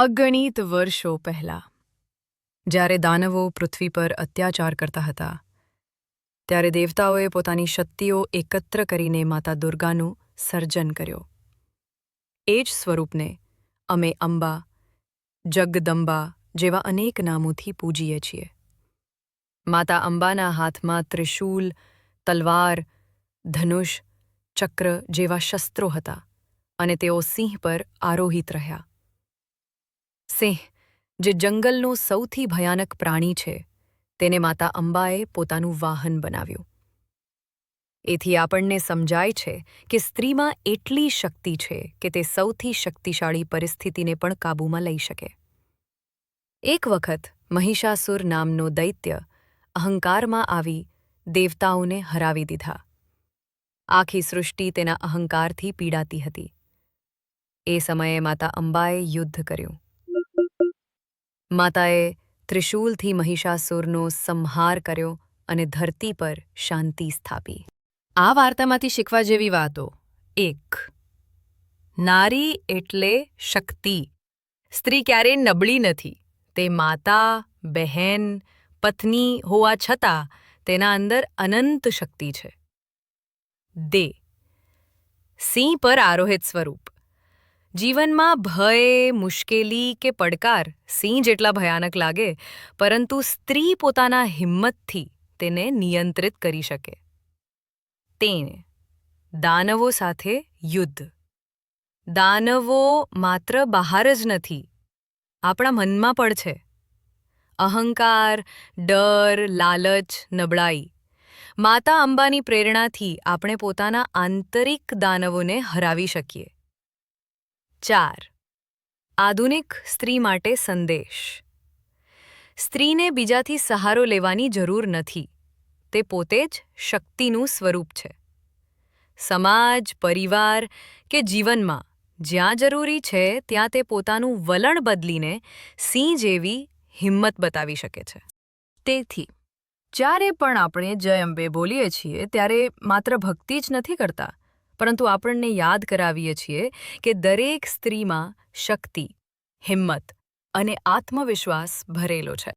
અગણિત વર્ષો પહેલાં જ્યારે દાનવો પૃથ્વી પર અત્યાચાર કરતા હતા ત્યારે દેવતાઓએ પોતાની શક્તિઓ એકત્ર કરીને માતા દુર્ગાનું સર્જન કર્યો. એ જ સ્વરૂપને અમે અંબા, જગદંબા જેવા અનેક નામોથી પૂજીએ છીએ. માતા અંબાના હાથમાં ત્રિશૂલ, તલવાર, ધનુષ, ચક્ર જેવા શસ્ત્રો હતા અને તેઓ સિંહ પર આરોહિત રહ્યા. સિંહ, જે જંગલનું સૌથી ભયાનક પ્રાણી છે, તેને માતા અંબાએ પોતાનું વાહન બનાવ્યું. એથી આપણને સમજાય છે કે સ્ત્રીમાં એટલી શક્તિ છે કે તે સૌથી શક્તિશાળી પરિસ્થિતિને પણ કાબૂમાં લઈ શકે. એક વખત મહિષાસુર નામનો દૈત્ય અહંકારમાં આવી દેવતાઓને હરાવી દીધા. આખી સૃષ્ટિ તેના અહંકારથી પીડાતી હતી. એ સમયે માતા અંબાએ યુદ્ધ કર્યું. માતાએ ત્રિશૂલથી મહિષાસુરનો સંહાર કર્યો અને ધરતી પર શાંતિ સ્થાપી. આ વાર્તામાંથી શીખવા જેવી વાતો: 1. નારી એટલે શક્તિ. સ્ત્રી ક્યારેય નબળી નથી. તે માતા, બહેન, પત્ની હોવા છતાં તેના અંદર અનંત શક્તિ છે. 2. સિંહ પર આરોહિત સ્વરૂપ. જીવનમાં ભય, મુશ્કેલી કે પડકાર સિંહ જેટલા ભયાનક લાગે, પરંતુ સ્ત્રી પોતાના હિંમતથી તેને નિયંત્રિત કરી શકે. 3. દાનવો સાથે યુદ્ધ. દાનવો માત્ર બહાર જ નથી, આપણા મનમાં પણ છે. અહંકાર, ડર, લાલચ, નબળાઈ. માતા અંબાની પ્રેરણાથી આપણે પોતાના આંતરિક દાનવોને હરાવી શકીએ. 4. આધુનિક સ્ત્રી માટે સંદેશ. સ્ત્રીને બીજાથી સહારો લેવાની જરૂર નથી. તે પોતે જ શક્તિનું સ્વરૂપ છે. સમાજ, પરિવાર કે જીવનમાં જ્યાં જરૂરી છે ત્યાં તે પોતાનું વલણ બદલીને સિંહ જેવી હિંમત બતાવી શકે છે. તેથી જ્યારે પણ આપણે જય અંબે બોલીએ છીએ ત્યારે માત્ર ભક્તિ જ નથી કરતા, પરંતુ આપણને યાદ કરાવીએ છીએ કે દરેક સ્ત્રીમાં શક્તિ, હિંમત અને આત્મવિશ્વાસ ભરેલો છે.